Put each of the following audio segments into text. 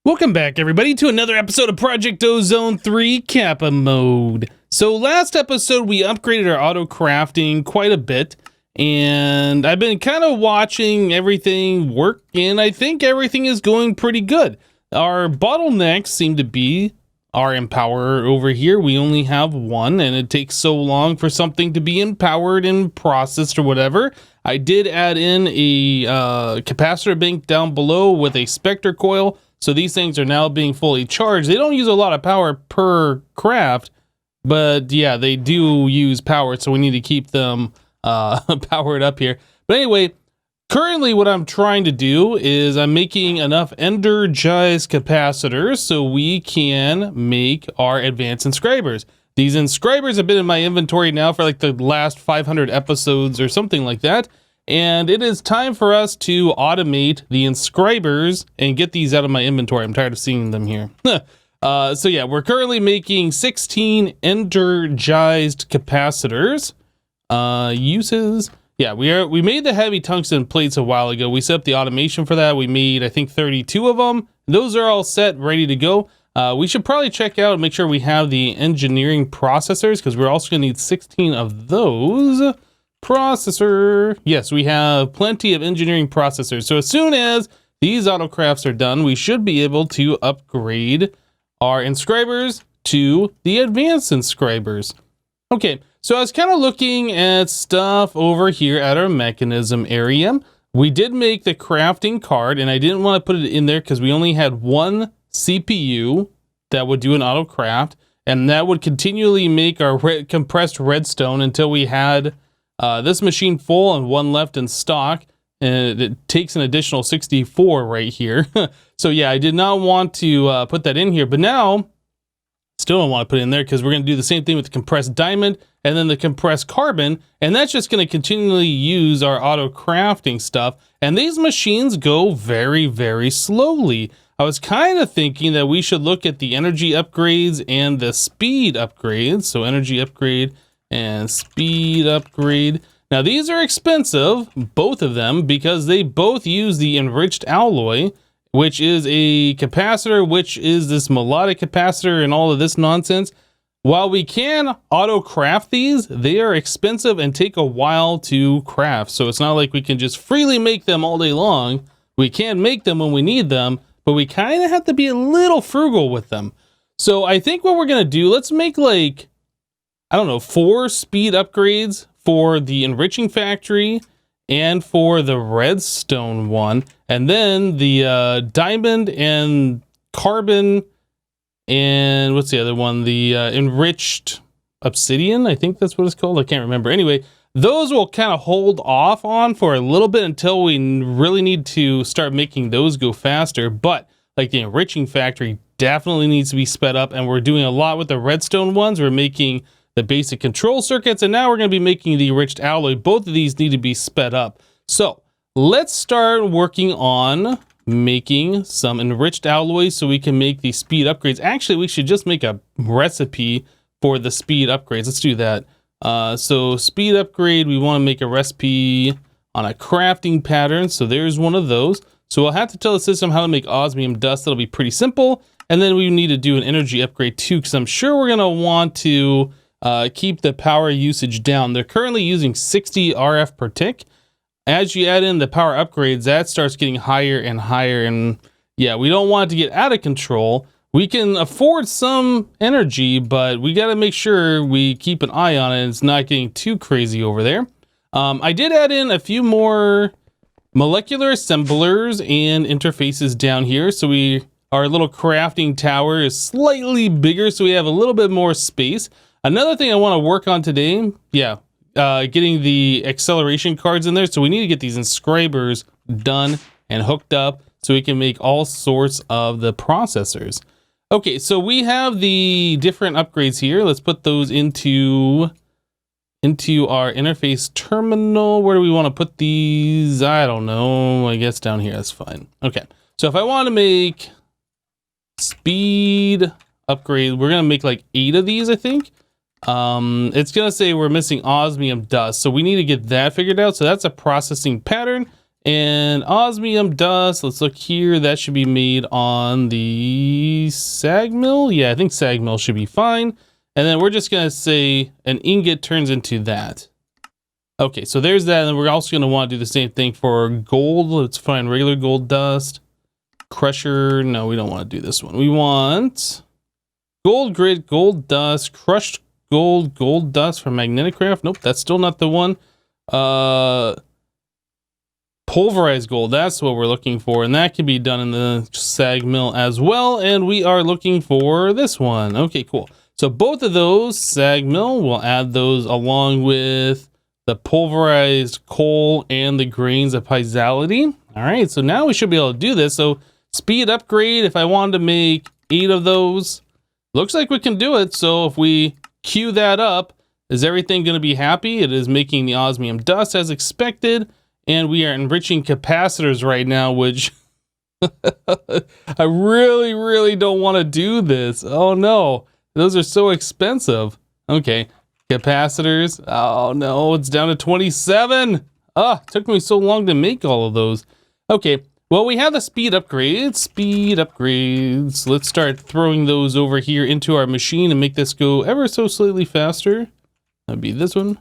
Welcome back, everybody, to another episode of Project Ozone 3 Kappa mode. So last episode, we upgraded our auto crafting quite a bit, and I've been kind of watching everything work, and I think everything is going pretty good. Our bottlenecks seem to be our empower over here. We only have one, and it takes so long for something to be empowered and processed or whatever. I did add in a capacitor bank down below with a specter coil. So these things are now being fully charged. They don't use a lot of power per craft, but yeah, they do use power, so we need to keep them powered up here. But anyway, currently what I'm trying to do is I'm making enough energized capacitors so we can make our advanced inscribers. These inscribers have been in my inventory now for like the last 500 episodes or something like that. And it is time for us to automate the inscribers and get these out of my inventory. I'm tired of seeing them here. So yeah, we're currently making 16 energized capacitors. Uses. Yeah, we made the heavy tungsten plates a while ago. We set up the automation for that. We made, I think, 32 of them. Those are all set, ready to go. We should probably check out and make sure we have the engineering processors, because we're also going to need 16 of those. Processor. Yes, we have plenty of engineering processors. So as soon as these autocrafts are done, we should be able to upgrade our inscribers to the advanced inscribers. Okay, so I was kind of looking at stuff over here at our mechanism area. We did make the crafting card, and I didn't want to put it in there because we only had one CPU that would do an autocraft, and that would continually make our compressed redstone until we had this machine full and one left in stock, and it takes an additional 64 right here. So yeah, I did not want to put that in here, but now still don't want to put it in there because we're going to do the same thing with the compressed diamond and then the compressed carbon, and that's just going to continually use our auto crafting stuff. And these machines go very, very slowly. I was kind of thinking that we should look at the energy upgrades and the speed upgrades. So energy upgrade and speed upgrade. Now these are expensive, both of them, because they both use the Enriched Alloy, which is a capacitor, which is this melodic capacitor and all of this nonsense. While we can auto craft these, they are expensive and take a while to craft. So it's not like we can just freely make them all day long. We can make them when we need them, but we kind of have to be a little frugal with them. So I think what we're going to do, let's make like, I don't know, 4 speed upgrades for the enriching factory and for the redstone one. And then the diamond and carbon and what's the other one? The enriched obsidian, I think that's what it's called. I can't remember. Anyway, those will kind of hold off on for a little bit until we really need to start making those go faster. But like the enriching factory definitely needs to be sped up. And we're doing a lot with the redstone ones. We're making the basic control circuits, and now we're going to be making the enriched alloy. Both of these need to be sped up. So let's start working on making some enriched alloys so we can make the speed upgrades. Actually, we should just make a recipe for the speed upgrades. Let's do that. So speed upgrade, we want to make a recipe on a crafting pattern. So there's one of those. So we'll have to tell the system how to make osmium dust. That'll be pretty simple. And then we need to do an energy upgrade too, because I'm sure we're going to want to keep the power usage down. They're currently using 60 RF per tick. As you add in the power upgrades, that starts getting higher and higher. And yeah, we don't want it to get out of control. We can afford some energy, but we got to make sure we keep an eye on it. It's not getting too crazy over there. I did add in a few more molecular assemblers and interfaces down here. So our little crafting tower is slightly bigger, so we have a little bit more space. Another thing I want to work on today, getting the acceleration cards in there. So we need to get these inscribers done and hooked up so we can make all sorts of the processors. Okay, so we have the different upgrades here. Let's put those into our interface terminal. Where do we want to put these? I don't know. I guess down here, that's fine. Okay, so if I want to make speed upgrade, we're going to make like 8 of these, I think. It's gonna say we're missing osmium dust, so we need to get that figured out. So that's a processing pattern, And osmium dust, let's look here. That should be made on the sag mill. Yeah, I think sag mill should be fine. And then we're just gonna say an ingot turns into that. Okay, so there's that. And we're also gonna want to do the same thing for gold. Let's find regular gold dust. Crusher, no, we don't want to do this one. We want gold grit, gold dust, crushed gold, gold dust from magnetic craft. Nope, that's still not the one. Pulverized gold, that's what we're looking for, and that can be done in the sag mill as well. And we are looking for this one. Okay, cool. So both of those, sag mill, we'll add those along with the pulverized coal and the grains of piezomality. All right, so now we should be able to do this. So speed upgrade, if I wanted to make 8 of those, looks like we can do it. So if we queue that up, is everything going to be happy? It is making the osmium dust as expected. And we are enriching capacitors right now, which I really, really don't want to do this. Oh no, those are so expensive. Okay, capacitors. Oh no, it's down to 27. Ah, took me so long to make all of those. Okay, well, we have the speed upgrades. Speed upgrades. Let's start throwing those over here into our machine and make this go ever so slightly faster. That'd be this one.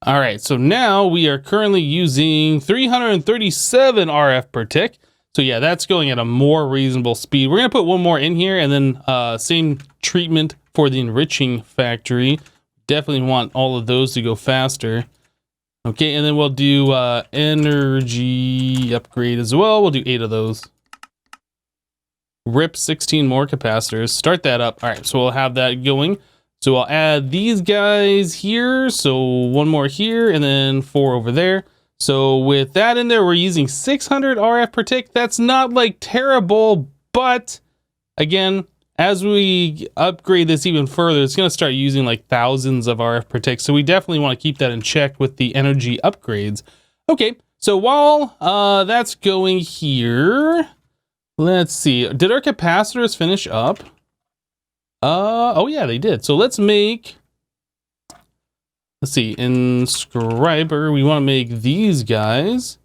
All right, so now we are currently using 337 RF per tick. So yeah, that's going at a more reasonable speed. We're gonna put one more in here and then same treatment for the enriching factory. Definitely want all of those to go faster. Okay, and then we'll do energy upgrade as well. We'll do 8 of those. Rip 16 more capacitors. Start that up. All right, so we'll have that going. So I'll add these guys here. So 1 more here and then 4 over there. So with that in there, we're using 600 RF per tick. That's not like terrible, but again, as we upgrade this even further, it's going to start using like thousands of RF per tick. So we definitely want to keep that in check with the energy upgrades. Okay, so while that's going here, let's see. Did our capacitors finish up? Oh yeah, they did. So let's make, let's see, inscriber, we want to make these guys.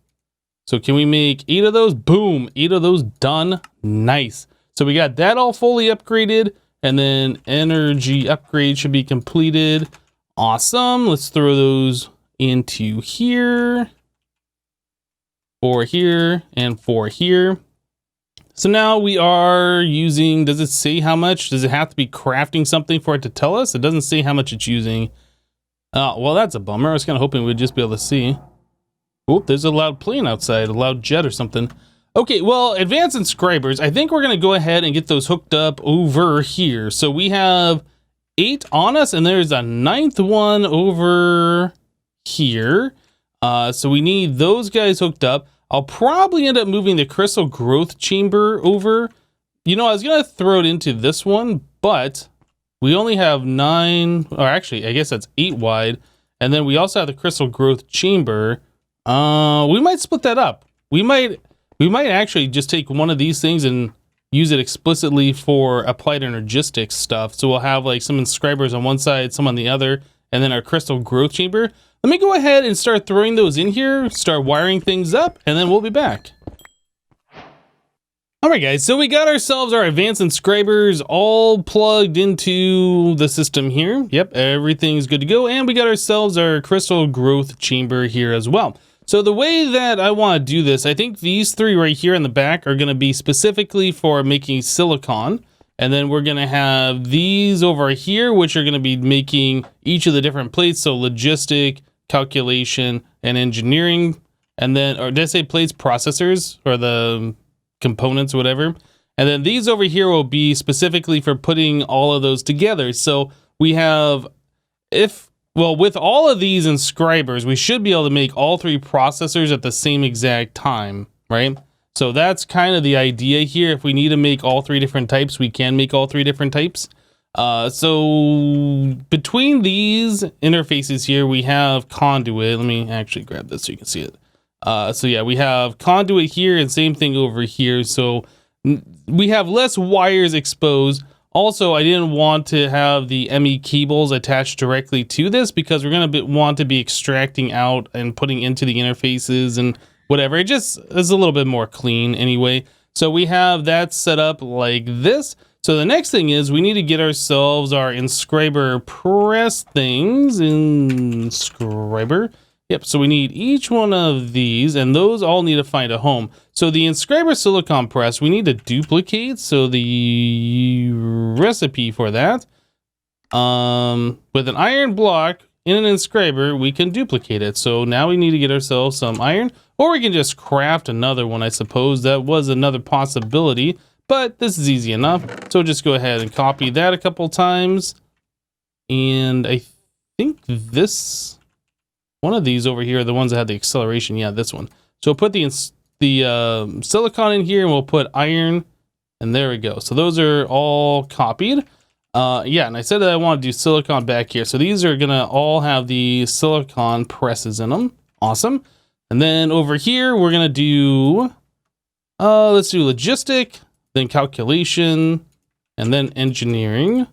So can we make 8 of those? Boom, 8 of those done. Nice. So we got that all fully upgraded, and then energy upgrade should be completed. Awesome. Let's throw those into here. 4 here and 4 here. So now we are using, does it say how much? Does it have to be crafting something for it to tell us? It doesn't say how much it's using. Well, that's a bummer. I was kind of hoping we'd just be able to see. Oop, there's a loud plane outside, a loud jet or something. Okay, well, advanced inscribers, I think we're going to go ahead and get those hooked up over here. So we have 8 on us, and there's a 9th one over here. So we need those guys hooked up. I'll probably end up moving the crystal growth chamber over. You know, I was going to throw it into this one, but we only have 9, or actually, I guess that's 8 wide. And then we also have the crystal growth chamber. We might split that up. We might actually just take one of these things and use it explicitly for applied energistics stuff. So we'll have like some inscribers on one side, some on the other, and then our crystal growth chamber. Let me go ahead and start throwing those in here, start wiring things up, and then we'll be back. All right, guys, so we got ourselves our advanced inscribers all plugged into the system here. Yep, everything's good to go, and we got ourselves our crystal growth chamber here as well. So the way that I want to do this, I think these 3 right here in the back are going to be specifically for making silicon. And then we're going to have these over here, which are going to be making each of the different plates. So logistic, calculation, and engineering. And then, or did I say plates? Processors, or the components, whatever. And then these over here will be specifically for putting all of those together. So we have, well, with all of these inscribers, we should be able to make all 3 processors at the same exact time, right? So that's kind of the idea here. If we need to make all 3 different types, we can make all 3 different types. So between these interfaces here, we have Conduit. Let me actually grab this so you can see it. So yeah, we have Conduit here and same thing over here. So we have less wires exposed. Also, I didn't want to have the ME cables attached directly to this because we're going to want to be extracting out and putting into the interfaces and whatever. It just is a little bit more clean anyway. So we have that set up like this. So the next thing is we need to get ourselves our inscriber press things. Inscriber. Yep, so we need each one of these, and those all need to find a home. So the inscriber silicon press, we need to duplicate. So the recipe for that, with an iron block in an inscriber, we can duplicate it. So now we need to get ourselves some iron, or we can just craft another one, I suppose. That was another possibility, but this is easy enough. So just go ahead and copy that a couple times. And I think this... one of these over here are the ones that had the acceleration. Yeah, this one. So we'll put the silicon in here, and we'll put iron, and there we go. So those are all copied. Yeah, and I said that I want to do silicon back here. So these are going to all have the silicon presses in them. Awesome. And then over here, we're going to do, let's do logistic, then calculation, and then engineering.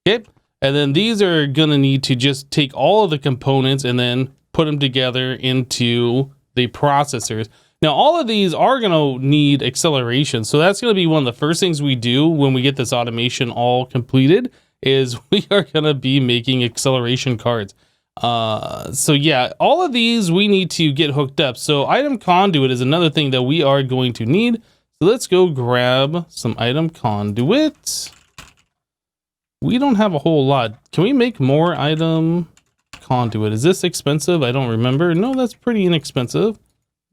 Okay. And then these are going to need to just take all of the components and then put them together into the processors. Now, all of these are going to need acceleration. So that's going to be one of the first things we do when we get this automation all completed, is we are going to be making acceleration cards. So yeah, all of these we need to get hooked up. So item conduit is another thing that we are going to need. So let's go grab some item conduit. We don't have a whole lot. Can we make more item conduit? Is this expensive? I don't remember. No, that's pretty inexpensive.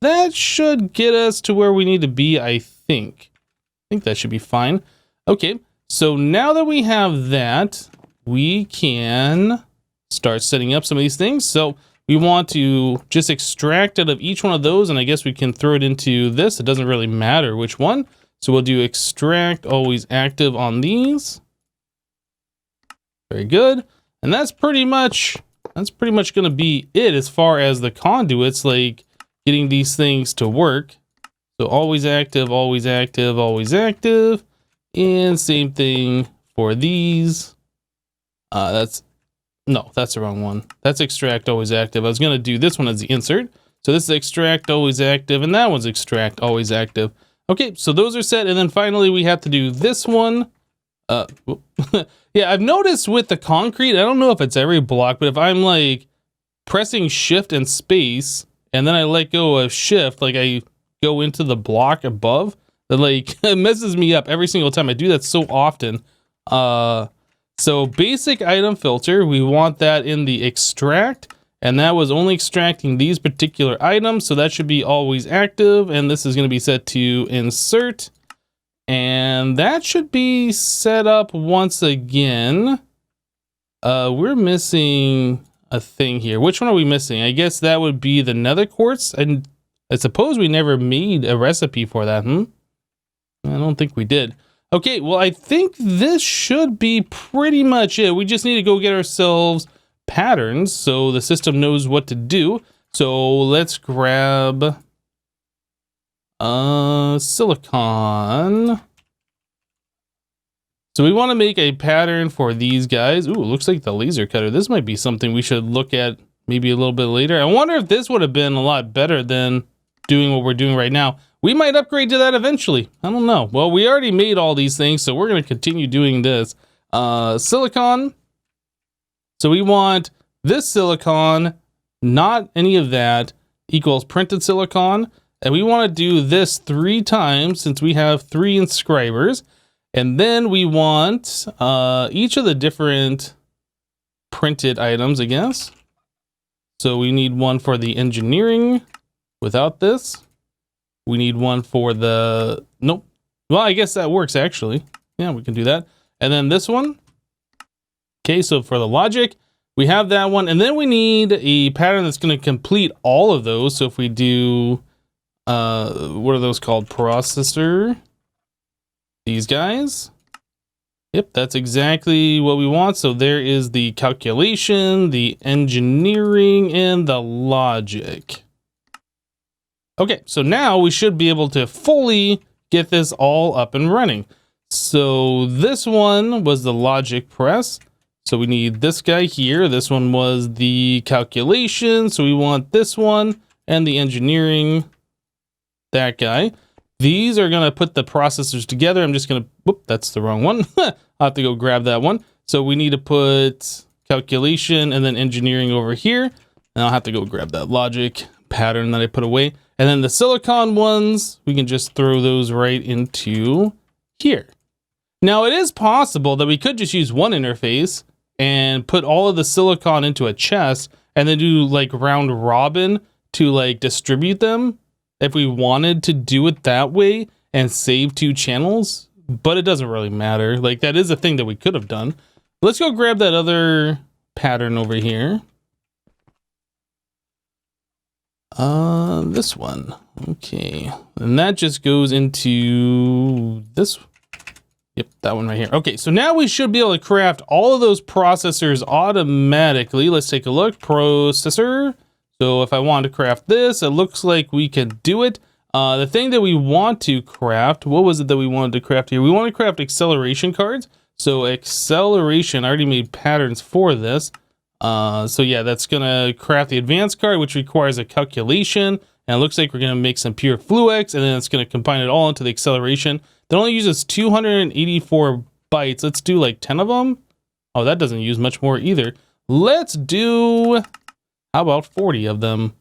That should get us to where we need to be, I think. I think that should be fine. Okay, so now that we have that, we can start setting up some of these things. So we want to just extract out of each one of those, and I guess we can throw it into this. It doesn't really matter which one. So we'll do extract always active on these. Very good. And that's pretty much going to be it as far as the conduits, like getting these things to work. So always active, always active, always active. And same thing for these. That's the wrong one. That's extract always active. I was going to do this one as the insert. So this is extract always active, and that one's extract always active. Okay, so those are set. And then finally we have to do this one. Yeah, I've noticed with the concrete, I don't know if it's every block, but if I'm like pressing shift and space, and then I let go of shift, like I go into the block above, that like it messes me up every single time. I do that so often. So basic item filter, we want that in the extract, and that was only extracting these particular items, so that should be always active, and this is going to be set to insert. And that should be set up once again. We're missing a thing here. Which one are we missing? I guess that would be the Nether Quartz. And I suppose we never made a recipe for that, I don't think we did. Okay, well, I think this should be pretty much it. We just need to go get ourselves patterns so the system knows what to do. So let's grab... silicon. So we want to make a pattern for these guys. Ooh, looks like the laser cutter. This might be something we should look at maybe a little bit later. I wonder if this would have been a lot better than doing what we're doing right now. We might upgrade to that eventually. I don't know. Well, we already made all these things, so we're going to continue doing this. Silicon. So we want this silicon, not any of that, equals printed silicon. And we want to do this 3 times since we have 3 inscribers. And then we want each of the different printed items, I guess. So we need one for the engineering without this. We need one for the... Nope. Well, I guess that works, actually. Yeah, we can do that. And then this one. Okay, so for the logic, we have that one. And then we need a pattern that's going to complete all of those. So if we do... what are those called? Processor. These guys. Yep, that's exactly what we want. So there is the calculation, the engineering, and the logic. Okay, so now we should be able to fully get this all up and running. So this one was the logic press. So we need this guy here. This one was the calculation. So we want this one. and the engineering, that guy. These are going to put the processors together. I'm just going to, whoop, that's the wrong one. I'll have to go grab that one. So we need to put calculation and then engineering over here. And I'll have to go grab that logic pattern that I put away. And then the silicon ones, we can just throw those right into here. Now it is possible that we could just use one interface and put all of the silicon into a chest and then do like round robin to like distribute them if we wanted to do it that way and save 2 channels, but it doesn't really matter. Like that is a thing that we could have done. Let's go grab that other pattern over here. This one. Okay. And that just goes into this. Yep, that one right here. Okay, so now we should be able to craft all of those processors automatically. Let's take a look. Processor. So if I want to craft this, it looks like we can do it. The thing that we want to craft, what was it that we wanted to craft here? We want to craft acceleration cards. So acceleration, I already made patterns for this. So yeah, that's gonna craft the advanced card, which requires a calculation. And it looks like we're gonna make some pure fluix, and then it's gonna combine it all into the acceleration. That only uses 284 bytes. Let's do like 10 of them. Oh, that doesn't use much more either. Let's do, how about 40 of them?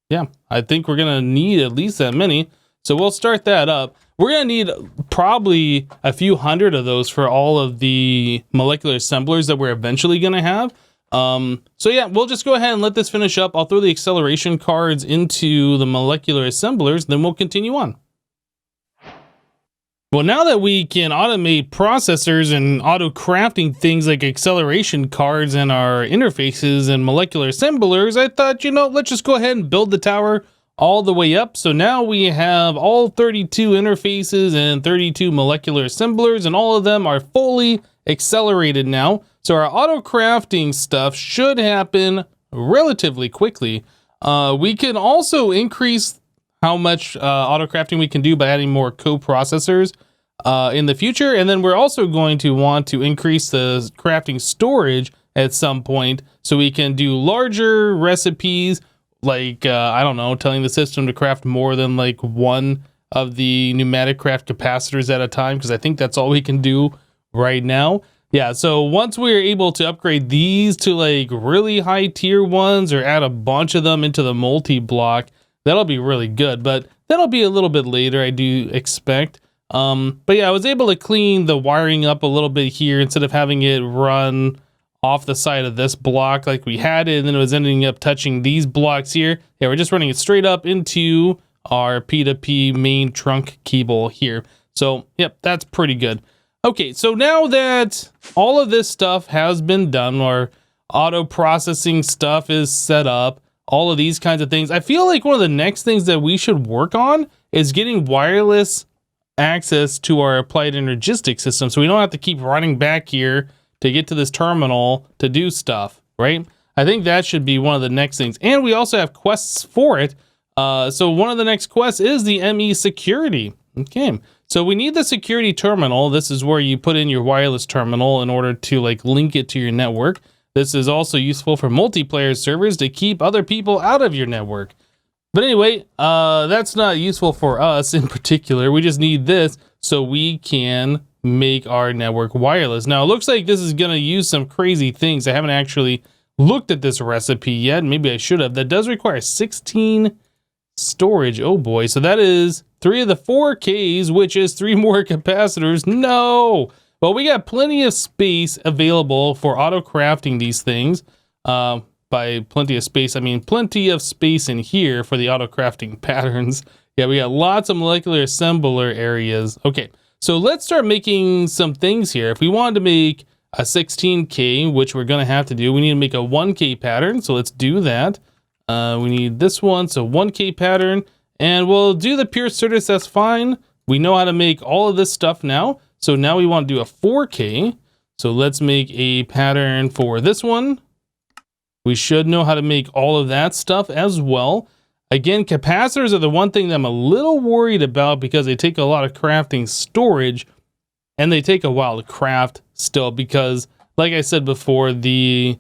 Yeah, I think we're gonna need at least that many. So we'll start that up. We're gonna need probably a few hundred of those for all of the molecular assemblers that we're eventually gonna have. So yeah, we'll just go ahead and let this finish up. I'll throw the acceleration cards into the molecular assemblers, then we'll continue on. Well, now that we can automate processors and auto crafting things like acceleration cards and our interfaces and molecular assemblers, I thought, you know, let's just go ahead and build the tower all the way up. So now we have all 32 interfaces and 32 molecular assemblers, and all of them are fully accelerated now. So our auto crafting stuff should happen relatively quickly. We can also increase how much auto crafting we can do by adding more co-processors in the future. And then we're also going to want to increase the crafting storage at some point so we can do larger recipes, like, I don't know, telling the system to craft more than like one of the pneumatic craft capacitors at a time, because I think that's all we can do right now. Yeah, so once we're able to upgrade these to like really high tier ones or add a bunch of them into the multi-block, that'll be really good, but that'll be a little bit later, I do expect. But yeah, I was able to clean the wiring up a little bit here instead of having it run off the side of this block like we had it, and then it was ending up touching these blocks here. Yeah, we're just running it straight up into our P2P main trunk cable here. So, yep, that's pretty good. Okay, so now that all of this stuff has been done, our auto processing stuff is set up, all of these kinds of things, I feel like one of the next things that we should work on is getting wireless access to our applied energistics system, so we don't have to keep running back here to get to this terminal to do stuff, right? I think that should be one of the next things. And we also have quests for it. So one of the next quests is the ME security. Okay, so we need the security terminal. This is where you put in your wireless terminal in order to like link it to your network. This is also useful for multiplayer servers to keep other people out of your network. But anyway, that's not useful for us in particular. We just need this so we can make our network wireless. Now, it looks like this is going to use some crazy things. I haven't actually looked at this recipe yet. Maybe I should have. That does require 16 storage. Oh boy. So that is 3 of the 4 Ks, which is 3 more capacitors. No! Well, we got plenty of space available for auto crafting these things. By plenty of space, I mean plenty of space in here for the auto crafting patterns. Yeah, we got lots of molecular assembler areas. Okay, so let's start making some things here. If we wanted to make a 16K, which we're gonna have to do, we need to make a 1K pattern. So let's do that. We need this one, so 1K pattern, and we'll do the pure Certus, that's fine. We know how to make all of this stuff now. So now we want to do a 4K. So let's make a pattern for this one. We should know how to make all of that stuff as well. Again, capacitors are the one thing that I'm a little worried about because they take a lot of crafting storage and they take a while to craft still because, like I said before, the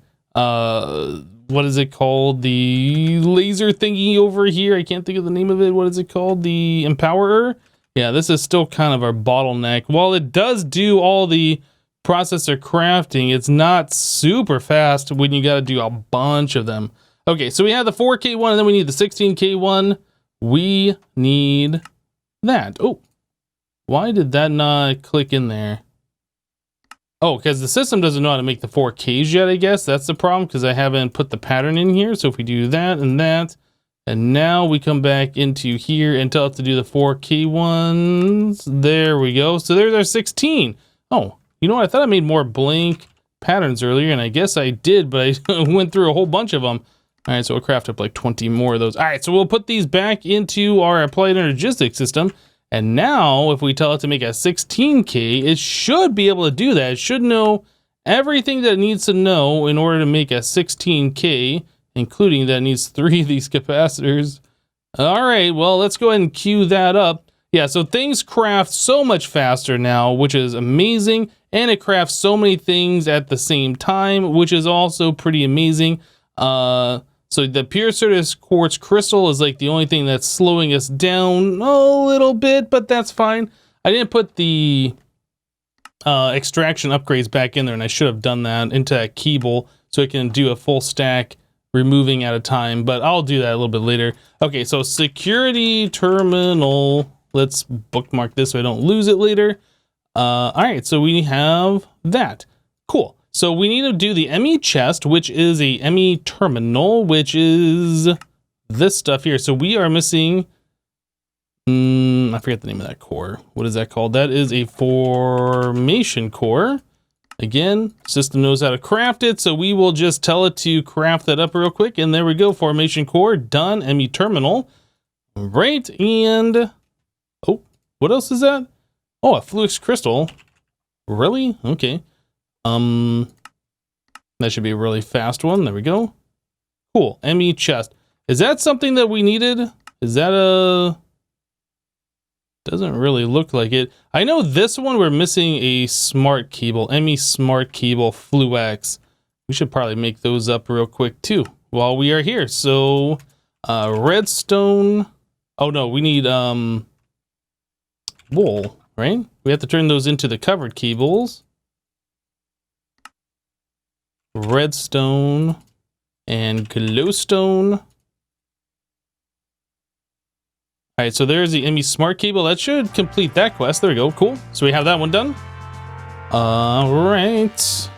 what is it called? The laser thingy over here. I can't think of the name of it. What is it called? The Empowerer. Yeah, this is still kind of our bottleneck. While it does do all the processor crafting, it's not super fast when you got to do a bunch of them. Okay, so we have the 4K one, and then we need the 16K one. We need that. Oh, why did that not click in there? Oh, because the system doesn't know how to make the 4Ks yet, I guess. That's the problem, because I haven't put the pattern in here. So if we do that and that, and now we come back into here and tell it to do the 4K ones. There we go. So there's our 16. Oh, you know what? I thought I made more blank patterns earlier, and I guess I did, but I went through a whole bunch of them. All right, so we'll craft up like 20 more of those. All right, so we'll put these back into our applied energistics system. And now, if we tell it to make a 16K, it should be able to do that. It should know everything that it needs to know in order to make a 16K, including that it needs 3 of these capacitors. All right, well, let's go ahead and queue that up. Yeah, so things craft so much faster now, which is amazing. And it crafts so many things at the same time, which is also pretty amazing. So the pure surface quartz crystal is like the only thing that's slowing us down a little bit, but that's fine. I didn't put the extraction upgrades back in there, and I should have done that into a Keeble so it can do a full stack removing at a time, but I'll do that a little bit later. Okay, so security terminal. Let's bookmark this so I don't lose it later. All right, so we have that. Cool. So we need to do the ME chest, which is a ME terminal, which is this stuff here. So we are missing, I forget the name of that core. What is that called? That is a formation core. Again, system knows how to craft it, so we will just tell it to craft that up real quick. And there we go, formation core, done, ME terminal. Right, and, oh, what else is that? Oh, a flux crystal. Really? Okay. That should be a really fast one. There we go. Cool. ME chest. Is that something that we needed? Is that a... Doesn't really look like it. I know this one we're missing a smart cable. ME smart cable Flux. We should probably make those up real quick too while we are here. So, redstone. Oh no, we need, wool, right? We have to turn those into the covered cables. Redstone and glowstone. All right, so there's the ME smart cable. That should complete that quest. There we go. Cool. So we have that one done. All right.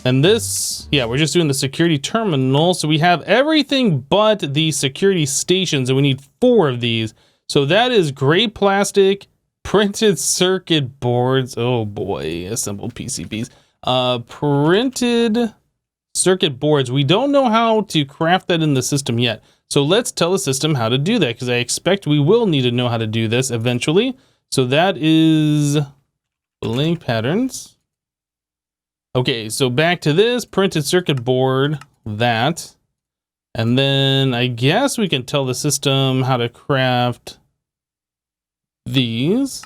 And this, yeah, we're just doing the security terminal. So we have everything but the security stations, and we need 4 of these. So that is gray plastic, printed circuit boards. Oh boy, assembled PCBs. Printed circuit boards. We don't know how to craft that in the system yet. So let's tell the system how to do that, because I expect we will need to know how to do this eventually. So that is blank patterns. Okay, so back to this printed circuit board, that. And then I guess we can tell the system how to craft these.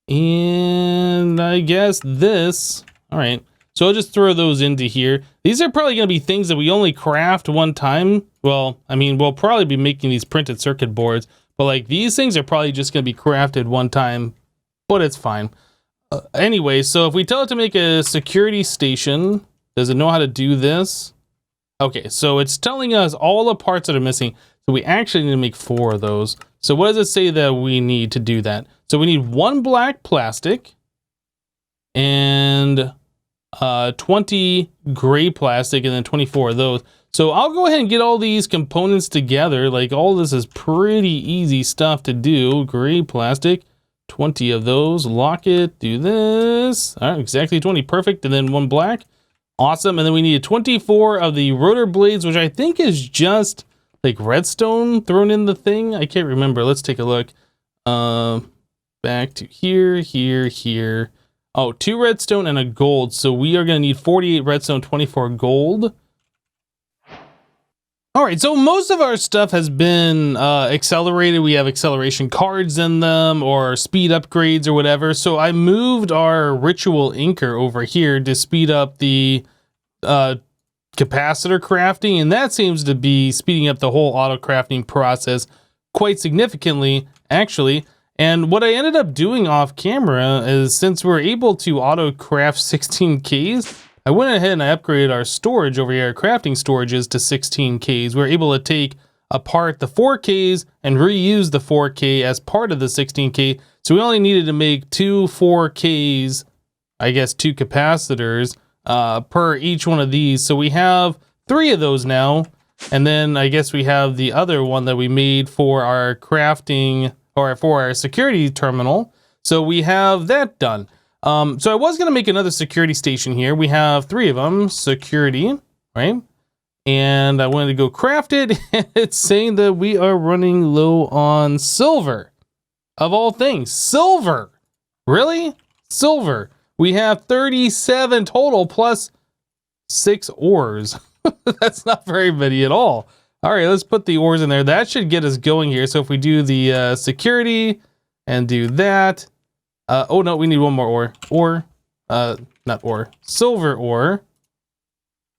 And I guess this. All right. So I'll just throw those into here. These are probably going to be things that we only craft one time. Well, I mean, we'll probably be making these printed circuit boards, but like these things are probably just going to be crafted one time, but it's fine. Anyway, so if we tell it to make a security station, does it know how to do this? Okay, so it's telling us all the parts that are missing. So we actually need to make 4 of those. So what does it say that we need to do that? So we need 1 black plastic and 20 gray plastic, and then 24 of those. So I'll go ahead and get all these components together. Like all this is pretty easy stuff to do. Gray plastic, 20 of those. Lock it, do this. All right, exactly 20, perfect. And then 1 black. Awesome. And then we need 24 of the rotor blades, which I think is just like redstone thrown in the thing. I can't remember. Let's take a look. Back to here, here, here. Oh, 2 redstone and a gold. So we are going to need 48 redstone, 24 gold. All right, so most of our stuff has been accelerated. We have acceleration cards in them or speed upgrades or whatever. So I moved our ritual inker over here to speed up the capacitor crafting, and that seems to be speeding up the whole auto crafting process quite significantly, actually. And what I ended up doing off camera is, since we're able to auto craft 16Ks, I went ahead and I upgraded our storage over here, our crafting storages, to 16Ks. We're able to take apart the 4Ks and reuse the 4K as part of the 16K. So we only needed to make 2 4Ks, I guess 2 capacitors per each one of these. So we have 3 of those now. And then I guess we have the other one that we made for our crafting, or for our security terminal. So we have that done. So I was going to make another security station here. We have 3 of them, security, right? And I wanted to go craft it. And it's saying that we are running low on silver. Of all things, silver. Really? Silver. We have 37 total plus 6 ores. That's not very many at all. All right, let's put the ores in there. That should get us going here. So if we do the security and do that. Oh no, we need one more ore. Not ore. Silver ore.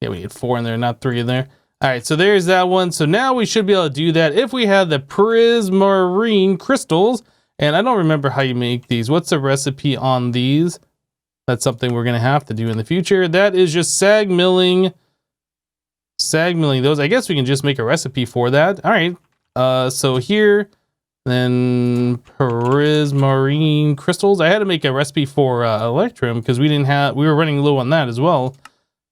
Yeah, we need 4 in there, not 3 in there. All right, so there's that one. So now we should be able to do that if we have the prismarine crystals. And I don't remember how you make these. What's the recipe on these? That's something we're going to have to do in the future. That is just sag milling those. I guess we can just make a recipe for that. All right. So here, then prismarine crystals. I had to make a recipe for electrum because we were running low on that as well.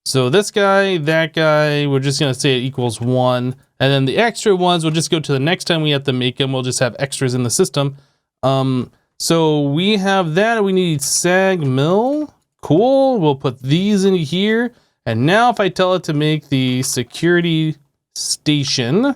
So this guy, that guy, we're just going to say it equals 1. And then the extra ones, we'll just go to the next time we have to make them. We'll just have extras in the system. So we have that. We need sag mill. Cool. We'll put these in here. And now if I tell it to make the security station,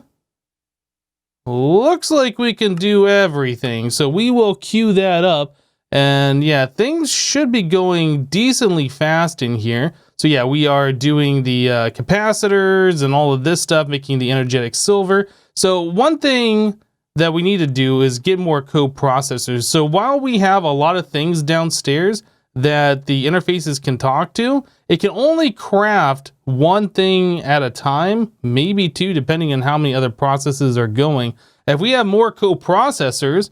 looks like we can do everything. So we will queue that up. And yeah, things should be going decently fast in here. So yeah, we are doing the capacitors and all of this stuff, making the energetic silver. So one thing that we need to do is get more coprocessors. So while we have a lot of things downstairs that the interfaces can talk to, it can only craft one thing at a time, maybe 2, depending on how many other processes are going. If we have more coprocessors,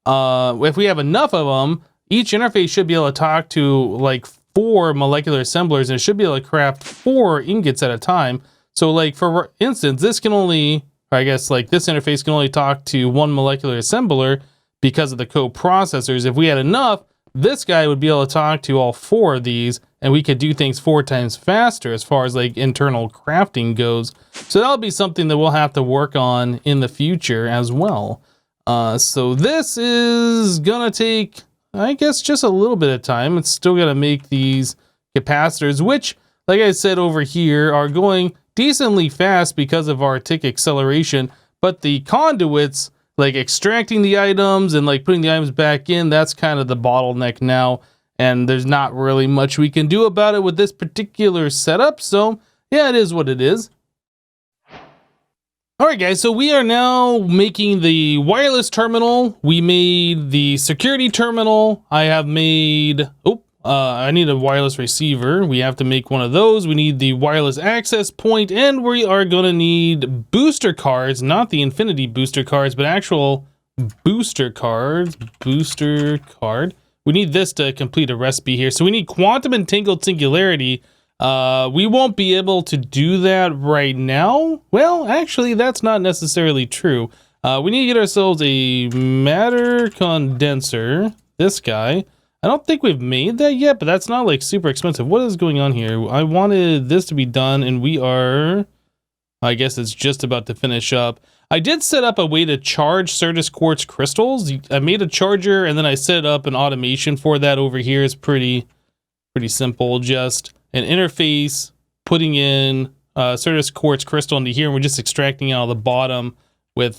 if we have enough of them, each interface should be able to talk to like 4 molecular assemblers, and it should be able to craft 4 ingots at a time. So like, for instance, this can only, I guess like this interface can only talk to 1 molecular assembler because of the coprocessors. If we had enough, this guy would be able to talk to all 4 of these, and we could do things 4 times faster as far as like internal crafting goes. So that'll be something that we'll have to work on in the future as well. So this is gonna take, I guess, just a little bit of time. It's still gonna make these capacitors, which, like I said over here, are going decently fast because of our tick acceleration, but the conduits, like extracting the items and like putting the items back in, that's kind of the bottleneck now, and there's not really much we can do about it with this particular setup. So yeah, it is what it is. All right, guys, so we are now making the wireless terminal. We made the security terminal. I have made, I need a wireless receiver. We have to make one of those. We need the wireless access point, and we are going to need booster cards, not the infinity booster cards, but actual booster cards. Booster card. We need this to complete a recipe here. So we need quantum entangled singularity. We won't be able to do that right now. Well, actually, that's not necessarily true. We need to get ourselves a matter condenser. This guy. I don't think we've made that yet, but that's not like super expensive. What is going on here? I wanted this to be done, and we are, I guess it's just about to finish up. I did set up a way to charge Certus quartz crystals. I made a charger, and then I set up an automation for that over here. It's pretty simple. Just an interface, putting in Certus quartz crystal into here, and we're just extracting out of the bottom with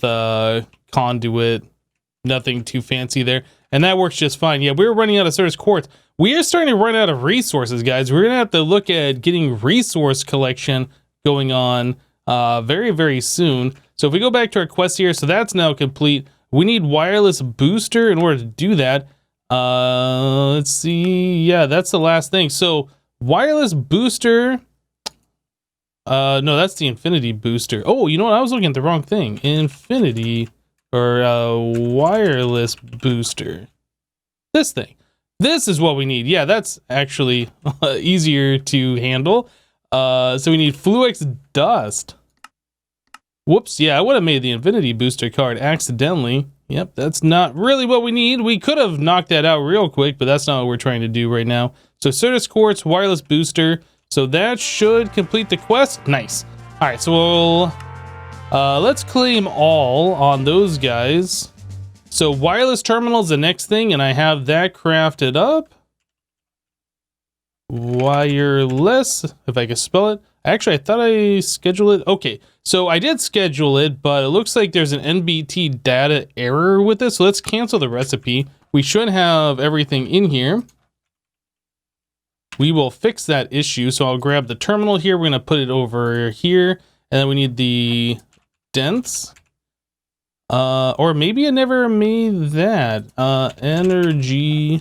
Conduit. Nothing too fancy there. And that works just fine. Yeah, we're running out of Certus quartz. We are starting to run out of resources, guys. We're going to have to look at getting resource collection going on very, very soon. So if we go back to our quest here, so that's now complete. We need wireless booster in order to do that. Let's see. Yeah, that's the last thing. So wireless booster. No, that's the infinity booster. Oh, you know what? I was looking at the wrong thing. Infinity or wireless booster. This thing. This is what we need. Yeah, that's actually easier to handle. So we need Fluix Dust. Whoops, yeah, I would have made the infinity booster card accidentally. Yep, that's not really what we need. We could have knocked that out real quick, but that's not what we're trying to do right now. So Nether Quartz, wireless booster. So that should complete the quest. Nice. All right, so we'll, let's claim all on those guys. So wireless terminal is the next thing, and I have that crafted up. Wireless, if I can spell it. Actually, I thought I scheduled it. Okay, so I did schedule it, but it looks like there's an NBT data error with this. So let's cancel the recipe. We should have everything in here. We will fix that issue. So I'll grab the terminal here. We're going to put it over here. And then we need the dents. Or maybe I never made that. Energy.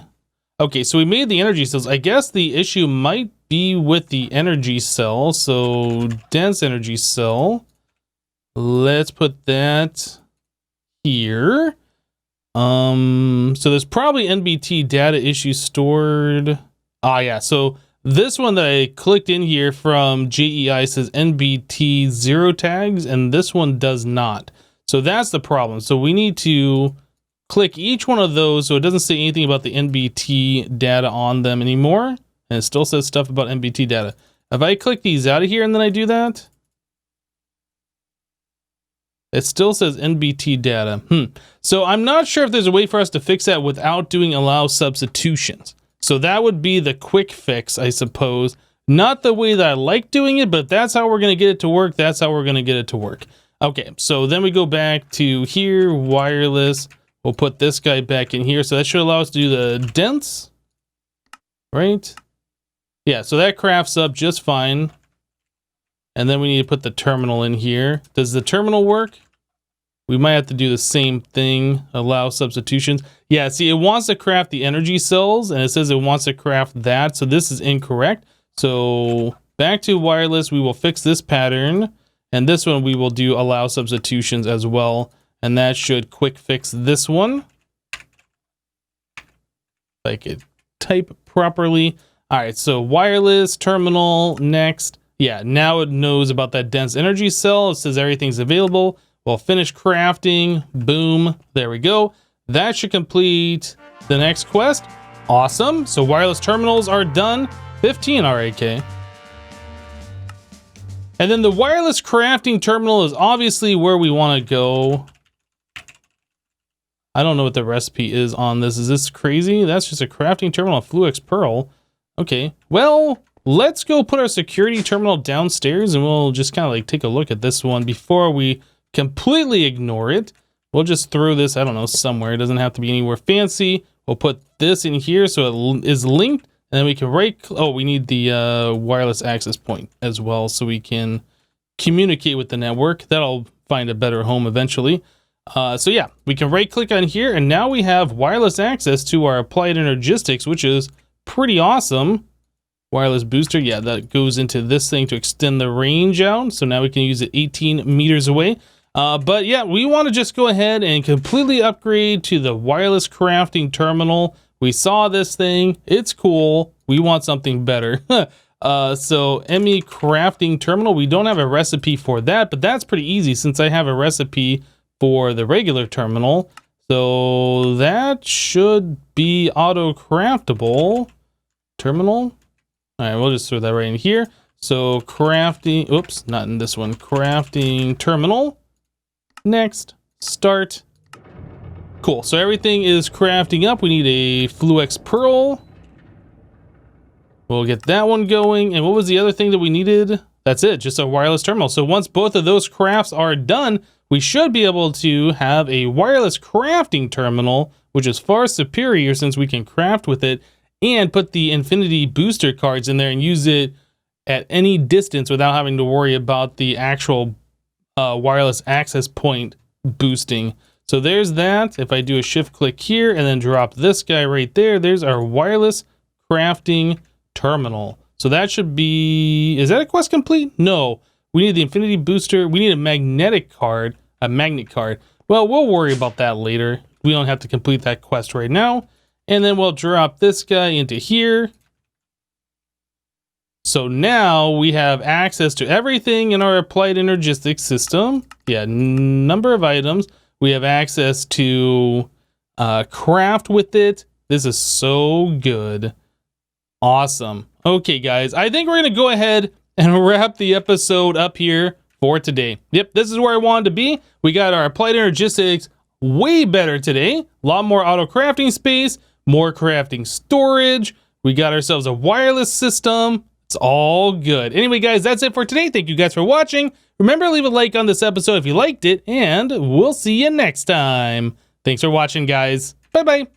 Okay, so we made the energy cells. I guess the issue might be with the energy cell. So dense energy cell. Let's put that here. So there's probably NBT data issue stored. Ah, yeah. So this one that I clicked in here from JEI says NBT 0 tags, and this one does not. So that's the problem. So we need to click each one of those so it doesn't say anything about the NBT data on them anymore. And it still says stuff about NBT data. If I click these out of here and then I do that, it still says NBT data. So I'm not sure if there's a way for us to fix that without doing allow substitutions. So that would be the quick fix, I suppose. Not the way that I like doing it, but that's how we're going to get it to work. That's how we're going to get it to work. Okay, so then we go back to here, wireless. We'll put this guy back in here. So that should allow us to do the dents, right? Yeah, so that crafts up just fine. And then we need to put the terminal in here. Does the terminal work? We might have to do the same thing, allow substitutions. Yeah, see, it wants to craft the energy cells, and it says it wants to craft that, so this is incorrect. So back to wireless, we will fix this pattern, and this one we will do allow substitutions as well, and that should quick fix this one. If I could type properly. All right, so wireless, terminal, next. Yeah, now it knows about that dense energy cell. It says everything's available. We'll finish crafting. Boom. There we go. That should complete the next quest. Awesome. So wireless terminals are done. 15 RAK. And then the wireless crafting terminal is obviously where we want to go. I don't know what the recipe is on this. Is this crazy? That's just a crafting terminal, Fluix Pearl. Okay. Well, let's go put our security terminal downstairs and we'll just kind of like take a look at this one before we completely ignore it. We'll just throw this, I don't know, somewhere. It doesn't have to be anywhere fancy. We'll put this in here so it is linked, and then we can we need the wireless access point as well so we can communicate with the network. That'll find a better home eventually. So yeah, we can right click on here, and now we have wireless access to our applied energistics, which is pretty awesome. Wireless booster, yeah, that goes into this thing to extend the range out. So now we can use it 18 meters away. But yeah, we want to just go ahead and completely upgrade to the wireless crafting terminal. We saw this thing. It's cool. We want something better. So ME crafting terminal, we don't have a recipe for that, but that's pretty easy since I have a recipe for the regular terminal. So that should be auto craftable terminal. All right, we'll just throw that right in here. So crafting, oops, not in this one. Crafting terminal. Next, start. Cool, so everything is crafting up. We need a Fluix Pearl. We'll get that one going. And what was the other thing that we needed? That's it, just a wireless terminal. So once both of those crafts are done, we should be able to have a wireless crafting terminal, which is far superior since we can craft with it and put the infinity booster cards in there and use it at any distance without having to worry about the actual wireless access point boosting. So there's that. If I do a shift click here and then drop this guy right there, there's our wireless crafting terminal. So that should be, is that a quest complete? No, We need the infinity booster. We need a magnetic card, a magnet card. Well, we'll worry about that later. We don't have to complete that quest right now. And then we'll drop this guy into here. So now we have access to everything in our applied energistics system. Yeah, number of items. We have access to craft with it. This is so good. Awesome. Okay, guys, I think we're going to go ahead and wrap the episode up here for today. Yep, this is where I wanted to be. We got our applied energistics way better today. A lot more auto crafting space, more crafting storage. We got ourselves a wireless system. It's all good. Anyway, guys, that's it for today. Thank you guys for watching. Remember to leave a like on this episode if you liked it, and we'll see you next time. Thanks for watching, guys. Bye-bye.